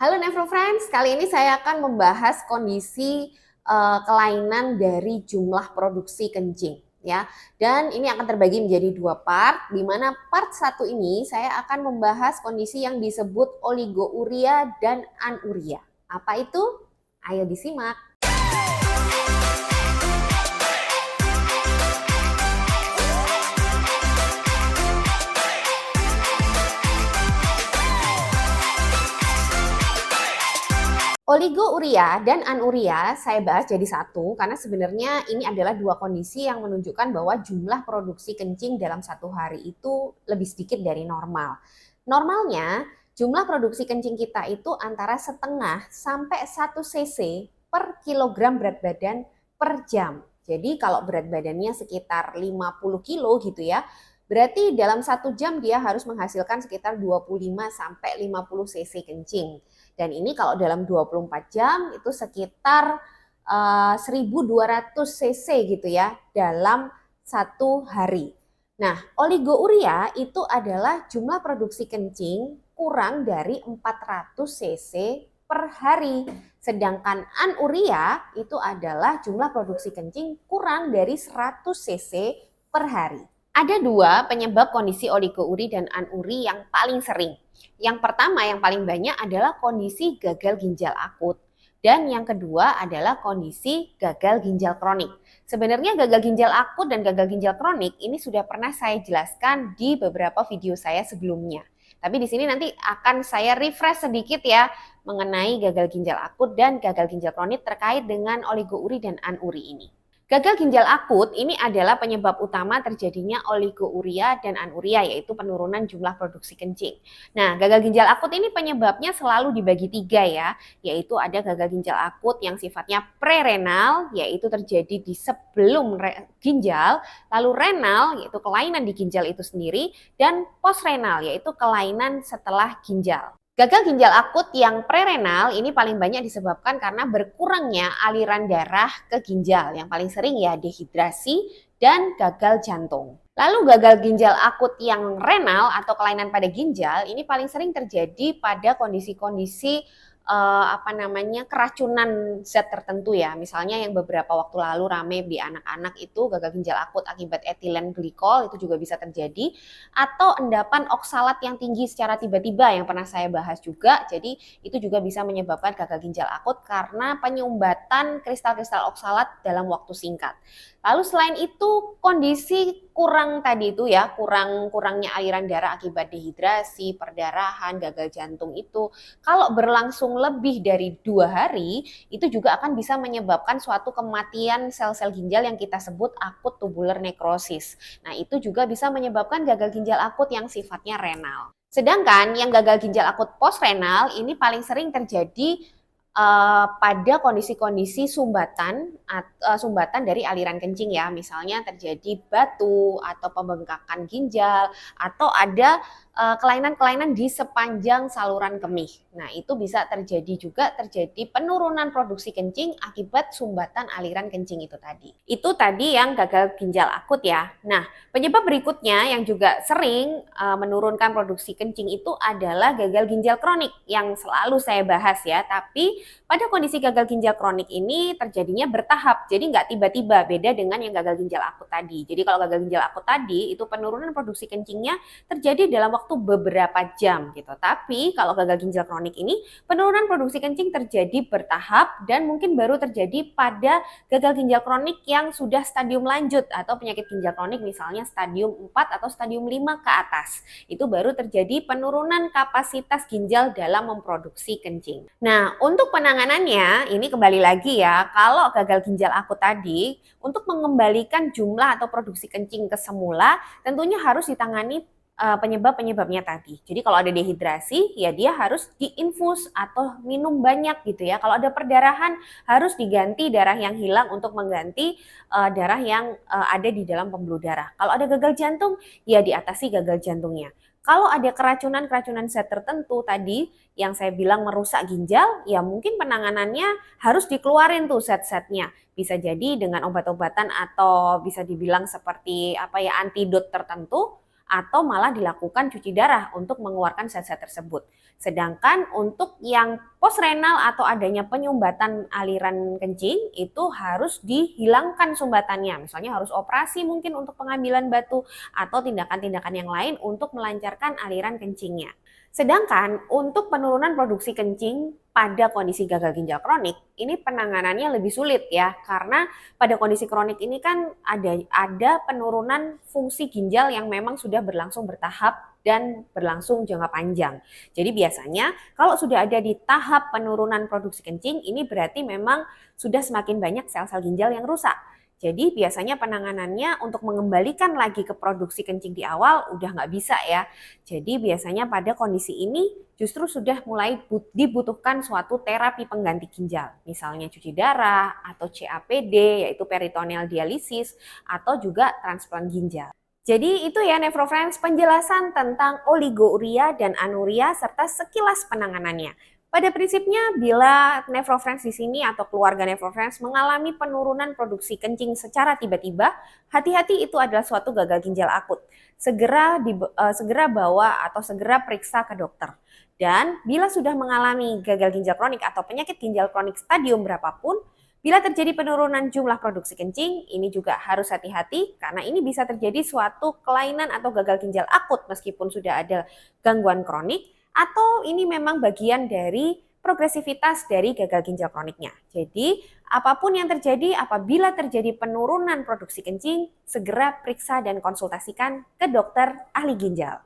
Halo Nevro Friends, kali ini saya akan membahas kondisi kelainan dari jumlah produksi kencing ya. Dan ini akan terbagi menjadi dua part, di mana part satu ini saya akan membahas kondisi yang disebut oligouria dan anuria. Apa itu? Ayo disimak. Oligouria dan anuria saya bahas jadi satu karena sebenarnya ini adalah dua kondisi yang menunjukkan bahwa jumlah produksi kencing dalam satu hari itu lebih sedikit dari normal. Normalnya jumlah produksi kencing kita itu antara setengah sampai 1 cc per kilogram berat badan per jam. Jadi kalau berat badannya sekitar 50 kilo gitu ya, berarti dalam 1 jam dia harus menghasilkan sekitar 25 sampai 50 cc kencing. Dan ini kalau dalam 24 jam itu sekitar 1200 cc gitu ya dalam satu hari. Nah, oligouria itu adalah jumlah produksi kencing kurang dari 400 cc per hari. Sedangkan anuria itu adalah jumlah produksi kencing kurang dari 100 cc per hari. Ada dua penyebab kondisi oligouri dan anuri yang paling sering. Yang pertama yang paling banyak adalah kondisi gagal ginjal akut. Dan yang kedua adalah kondisi gagal ginjal kronik. Sebenarnya gagal ginjal akut dan gagal ginjal kronik ini sudah pernah saya jelaskan di beberapa video saya sebelumnya. Tapi di sini nanti akan saya refresh sedikit ya mengenai gagal ginjal akut dan gagal ginjal kronik terkait dengan oligouri dan anuri ini. Gagal ginjal akut ini adalah penyebab utama terjadinya oligouria dan anuria, yaitu penurunan jumlah produksi kencing. Nah, gagal ginjal akut ini penyebabnya selalu dibagi tiga ya, yaitu ada gagal ginjal akut yang sifatnya prerenal, yaitu terjadi di sebelum ginjal, lalu renal, yaitu kelainan di ginjal itu sendiri, dan postrenal, yaitu kelainan setelah ginjal. Gagal ginjal akut yang prerenal ini paling banyak disebabkan karena berkurangnya aliran darah ke ginjal. Yang paling sering ya dehidrasi dan gagal jantung. Lalu gagal ginjal akut yang renal atau kelainan pada ginjal ini paling sering terjadi pada kondisi-kondisi keracunan zat tertentu ya. Misalnya yang beberapa waktu lalu rame di anak-anak itu gagal ginjal akut akibat etilen glikol itu juga bisa terjadi, atau endapan oksalat yang tinggi secara tiba-tiba yang pernah saya bahas juga. Jadi itu juga bisa menyebabkan gagal ginjal akut karena penyumbatan kristal-kristal oksalat dalam waktu singkat. Lalu selain itu kondisi kurang tadi itu ya, kurangnya aliran darah akibat dehidrasi, perdarahan, gagal jantung itu kalau berlangsung lebih dari 2 hari itu juga akan bisa menyebabkan suatu kematian sel-sel ginjal yang kita sebut akut tubular necrosis. Nah, itu juga bisa menyebabkan gagal ginjal akut yang sifatnya renal. Sedangkan yang gagal ginjal akut postrenal ini paling sering terjadi pada kondisi-kondisi sumbatan dari aliran kencing ya, misalnya terjadi batu atau pembengkakan ginjal atau ada kelainan-kelainan di sepanjang saluran kemih. Nah, itu bisa terjadi penurunan produksi kencing akibat sumbatan aliran kencing itu tadi. Itu tadi yang gagal ginjal akut ya. Nah, penyebab berikutnya yang juga sering menurunkan produksi kencing itu adalah gagal ginjal kronik yang selalu saya bahas ya, tapi pada kondisi gagal ginjal kronik ini terjadinya bertahap, jadi nggak tiba-tiba, beda dengan yang gagal ginjal akut tadi. Jadi kalau gagal ginjal akut tadi itu penurunan produksi kencingnya terjadi dalam waktu beberapa jam gitu. Tapi kalau gagal ginjal kronik ini penurunan produksi kencing terjadi bertahap dan mungkin baru terjadi pada gagal ginjal kronik yang sudah stadium lanjut atau penyakit ginjal kronik misalnya stadium 4 atau stadium 5 ke atas. Itu baru terjadi penurunan kapasitas ginjal dalam memproduksi kencing. Nah, untuk penanganannya ini kembali lagi ya, kalau gagal ginjal akut tadi untuk mengembalikan jumlah atau produksi kencing ke semula tentunya harus ditangani penyebab-penyebabnya tadi. Jadi kalau ada dehidrasi ya dia harus diinfus atau minum banyak gitu ya. Kalau ada perdarahan harus diganti darah yang hilang untuk mengganti darah yang ada di dalam pembuluh darah. Kalau ada gagal jantung ya diatasi gagal jantungnya. Kalau ada keracunan zat tertentu tadi yang saya bilang merusak ginjal, ya mungkin penanganannya harus dikeluarin tuh zat-zatnya. Bisa jadi dengan obat-obatan atau bisa dibilang seperti antidot tertentu, atau malah dilakukan cuci darah untuk mengeluarkan zat-zat tersebut. Sedangkan untuk yang postrenal atau adanya penyumbatan aliran kencing itu harus dihilangkan sumbatannya. Misalnya harus operasi mungkin untuk pengambilan batu atau tindakan-tindakan yang lain untuk melancarkan aliran kencingnya. Sedangkan untuk penurunan produksi kencing pada kondisi gagal ginjal kronik, ini penanganannya lebih sulit ya, karena pada kondisi kronik ini kan ada penurunan fungsi ginjal yang memang sudah berlangsung bertahap dan berlangsung jangka panjang. Jadi biasanya kalau sudah ada di tahap penurunan produksi kencing, ini berarti memang sudah semakin banyak sel-sel ginjal yang rusak. Jadi biasanya penanganannya untuk mengembalikan lagi ke produksi kencing di awal udah nggak bisa ya. Jadi biasanya pada kondisi ini justru sudah mulai dibutuhkan suatu terapi pengganti ginjal. Misalnya cuci darah atau CAPD yaitu peritoneal dialisis atau juga transplant ginjal. Jadi itu ya Nefrofriends penjelasan tentang oligouria dan anuria serta sekilas penanganannya. Pada prinsipnya, bila Nefrofriends di sini atau keluarga Nefrofriends mengalami penurunan produksi kencing secara tiba-tiba, hati-hati itu adalah suatu gagal ginjal akut. Segera bawa atau segera periksa ke dokter. Dan bila sudah mengalami gagal ginjal kronik atau penyakit ginjal kronik stadium berapapun, bila terjadi penurunan jumlah produksi kencing, ini juga harus hati-hati karena ini bisa terjadi suatu kelainan atau gagal ginjal akut meskipun sudah ada gangguan kronik, atau ini memang bagian dari progresivitas dari gagal ginjal kroniknya. Jadi, apapun yang terjadi apabila terjadi penurunan produksi kencing, segera periksa dan konsultasikan ke dokter ahli ginjal.